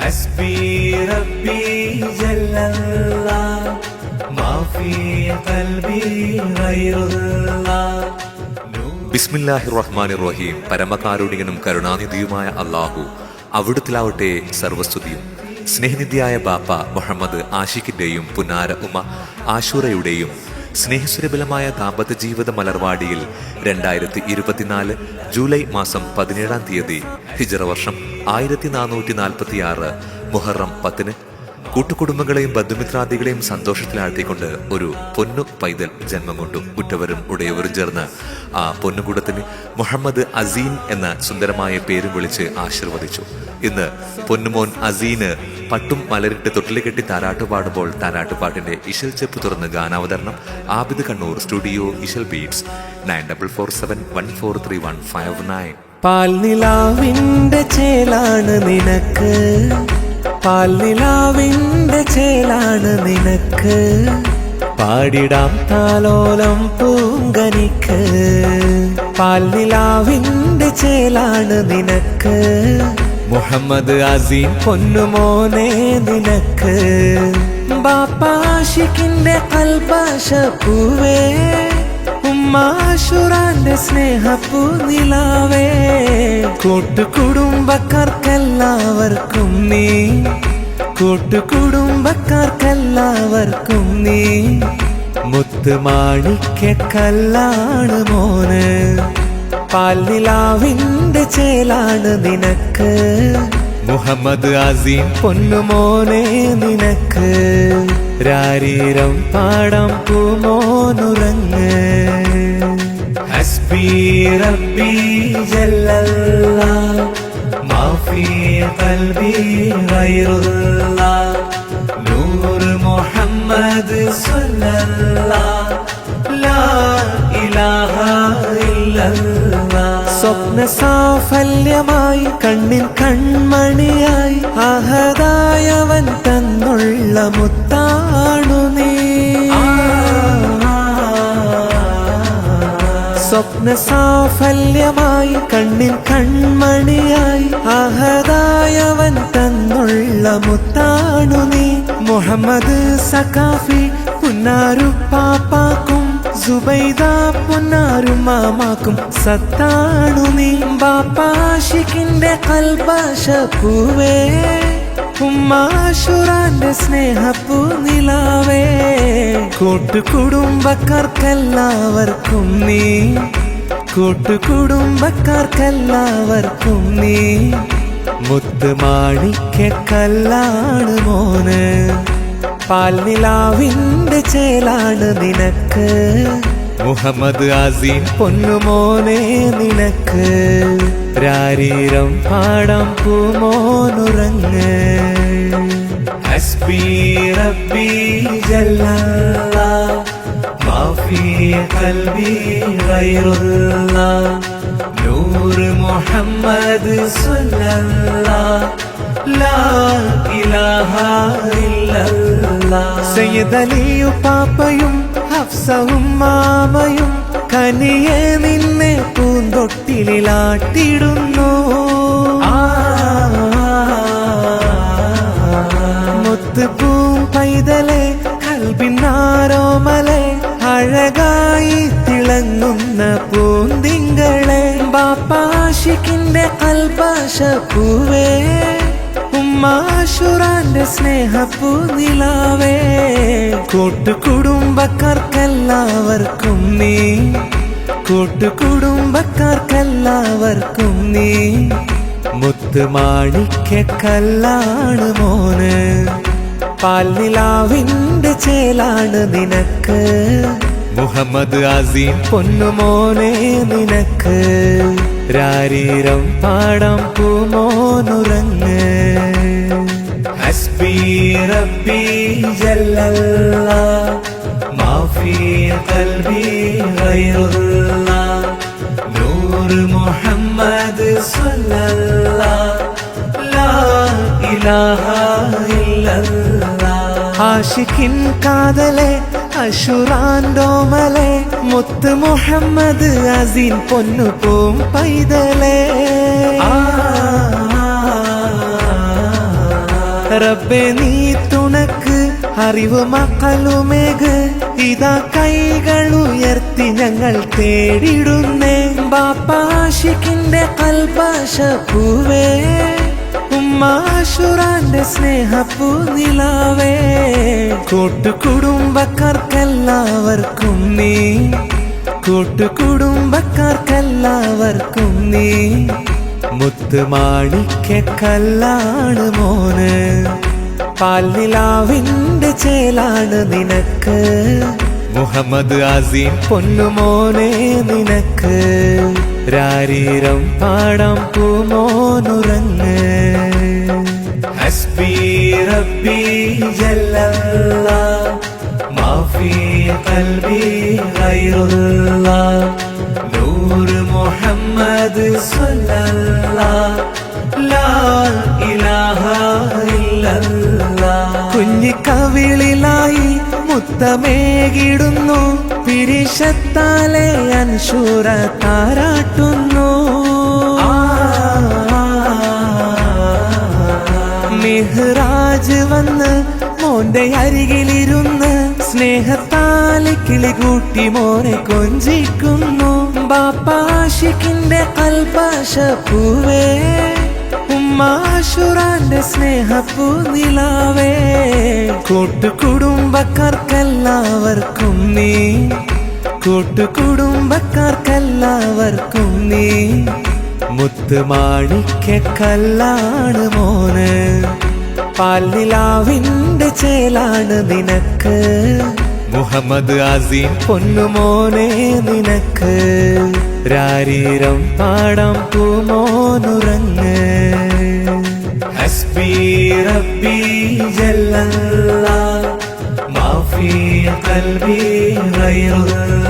حسبي ربي جل الله ما في قلبي غير الله. ബിസ്മില്ലാഹിർ റഹ്മാനിർ റഹീം. പരമകാരുണികനും കരുണാനിധിയുമായ അല്ലാഹു, അവിടുത്തിലാവട്ടെ സർവസ്തുതിയും. സ്നേഹനിധിയായ ബാപ്പ മുഹമ്മദ് ആഷിഖിന്റെയും പുന്നാര ഉമ്മ ആശൂറയുടെയും സ്നേഹസുരബലമായ ദാമ്പത്യ ജീവിത മലർവാടിയിൽ 2024 ജൂലൈ മാസം 17-ാം തീയതി ഹിജ്റ വർഷം 1446 മുഹറം 10 കൂട്ടുകുടുംബങ്ങളെയും ബന്ധുമിത്രാദികളെയും സന്തോഷത്തിലാഴ്ത്തിക്കൊണ്ട് ഒരു പൊന്നു പൈതൽ ജന്മം കൊണ്ടു. ഉറ്റവരും ഉടയവരും ചേർന്ന് ആ പൊന്നുകൂടത്തിന് മുഹമ്മദ് അസീൻ എന്ന സുന്ദരമായ പേരും വിളിച്ച് ആശീർവദിച്ചു. ഇന്ന് പൊന്നുമോൻ അസീന് പട്ടും മലരിട്ട് തൊട്ടില് കെട്ടി താരാട്ട് പാടുമ്പോൾ താരാട്ടുപാട്ടിന്റെ ഇശൽ ചെപ്പ് തുറന്ന് ഗാനാവതരണം ആബിദ് കണ്ണൂർ, സ്റ്റുഡിയോ ഇശൽ ബീറ്റ്സ്. 9447143159. പാൽനിലാവിന്റെ ചേലാണ് നിനക്ക്, പാൽനിലാവിന്റെ ചേലാണ് നിനക്ക്, പാടിടാം താലോലം പൂങ്കനിക്ക്. പാൽനിലാവിന്റെ ചേലാണ് നിനക്ക്, മുഹമ്മദ് അസീൻ പൊന്നുമോനെ നിനക്ക്. ബാപ്പാഷിക്കിന്റെ കൽബാശ പൂവേ, ഉമ്മാശുറാന്റെ സ്നേഹപ്പൂ നിലാവേ. കൂട്ടുകുടുംബക്കാർക്കെല്ലാവർക്കും നീ, കൂട്ടുകുടുംബക്കാർക്കെല്ലാവർക്കും നീ മുത്തുമാണിക്കല്ലാണ് മോന്. പാൽനിലാവിന്റെ ചേലാണ് നിനക്ക്, മുഹമ്മദ് അസീൻ പൊന്നുമോനെ നിനക്ക്. രാരീരം പാടാം പൂമോനുറങ്ങ്. حسبي ربي جل الله ما في قلبي غير الله. نور محمد صلى الله لا إله إلا الله. സ്വപ്ന സാഫല്യമായി കണ്ണിൻ കൺമണിയായി അഹദായവൻ തന്നുള്ള മുത്താണു നീ. സ്വപ്ന സാഫല്യമായി കണ്ണിൻ കൺമണിയായി അഹദായവൻ തന്നുള്ള മുത്താണു നീ. മുഹമ്മദ് സഖാഫി പുന്നാരു പാപ്പാക്കും, സുബൈദ പൊന്നാരു മാമാക്കും സത്താണു നീ. ബാപ്പാഷിക്കിന്റെ കൽബാശ പൂവേ, ഉമ്മാശുറാന്റെ സ്നേഹപ്പൂ നിലാവേ. കൂട്ടുകുടുംബക്കാർക്കെല്ലാവർക്കും നീ, കൂട്ടുകുടുംബക്കാർക്കെല്ലാവർക്കും നീ മുത്തുമാണിക്കല്ലാണ് മോന്. പാൽനിലാവിന്റെ ചേലാണ് നിനക്ക്, മുഹമ്മദ് അസീൻ പൊന്നുമോനെ നിനക്ക്. രാരീരം പാടാം പൂമോനുറങ്ങ്. حسبي ربي جل الله ما في قلبي غير الله. نور محمد صلى الله لا إله إلا الله. സയ്യിദ് അലിയു പാപ്പയും ഹഫ്സവും മാമയും കനിയെ നിന്നെ പൂന്തൊട്ടിലാട്ടിടുന്നു. മുത്തുപൂം പൈതലെ കൽബിന്നാരോമലെ, അഴകായി തിളങ്ങുന്ന പൂന്തിങ്കളെ. ബാപ്പാഷിക്കിന്റെ കൽബാശ പൂവേ, ഉമ്മാശുറാന്റെ സ്നേഹപ്പൂ നിലാവേ. കൂട്ടുകുടുംബക്കാർക്കെല്ലാവർക്കും നീ, കൂട്ടുകുടുംബക്കാർക്കെല്ലാവർക്കും നീ മുത്തുമാണിക്കല്ലാണ് മോന്. പാൽനിലാവിന്റെ ചേലാണ് നിനക്ക്, മുഹമ്മദ് അസീൻ പൊന്നുമോനെ നിനക്ക്. രാരീരം പാടാം പൂമോനുറങ്ങ്. حسبي ربي جل الله ما في قلبي غير الله. نور محمد صلى الله لا إله إلا الله. ആഷിഖിൻ കാതലെ അശുറാൻഡോമലെ, മുത്ത് മുഹമ്മദ് അസീൻ പൊന്നുപൂം പൈതലെ. റബ്ബേ നീ തുണക്ക് അറിവ് മക്കളുമേക് ഇതാ കൈകൾ ഉയർത്തി ഞങ്ങൾ തേടിടുന്നേ ബാപ്പാഷിക്കിന്റെ കൽബാശ പൂവേ ഉമ്മാശുറാന്റെ സ്നേഹപ്പൂ നിലാവേ കൂട്ടുകുടുംബക്കാർക്കെല്ലാവർക്കും നീ കൂട്ടുകുടുംബക്കാർക്കെല്ലാവർക്കും നീ മുത്തുമാണിക്കല്ലാണ് മോന് പാൽനിലാവിന്റെ ചേലാണ് നിനക്ക് മുഹമ്മദ് അസീം പൊന്നുമോനെ നിനക്ക് രാരീരം പാടാം പൂമോനുറങ്ങ് ഹസ്ബി റബ്ബി ജല്ലല്ലാഹ് മാ ഫീ ഖൽബി ഗൈറുല്ലാഹ് നൂർ മുഹമ്മദ് സ്വല്ലല്ലാഹ് ലാ ഇലാഹ ഇല്ലല്ലാഹ് കുഞ്ഞിക്കവിളിലായി മുത്തമേകിടുന്നു പിരിശത്താലെ അൻഷൂറ താരാട്ടുന്നു മിഹ്റാജ് വന്ന് മോന്റെ അരികിലിരുന്ന് സ്നേഹത്താലെ കിളികൂട്ടി മോനെ കൊഞ്ചിക്കുന്നു ബാപ്പാഷിക്കിന്റെ കൽബാശ പൂവേ ഉമ്മാശുറാന്റെ സ്നേഹപ്പൂ നിലാവേ കൂട്ടുകുടുംബക്കാർക്കെല്ലാവർക്കും നീ കൂട്ടുകുടുംബക്കാർക്കെല്ലാവർക്കും നീ മുത്തുമാണിക്കല്ലാണ് മോന് പാൽനിലാവിന്റെ ചേലാണ് നിനക്ക് മുഹമ്മദ് അസീം പൊന്നുമോനെ നിനക്ക് രാരീരം പാടാം പൂമോനുറങ്ങ് ഹസ്ബി റബ്ബി ജല്ലല്ലാഹ് മാ ഫീ ഖൽബി ഗൈറുല്ലാഹ്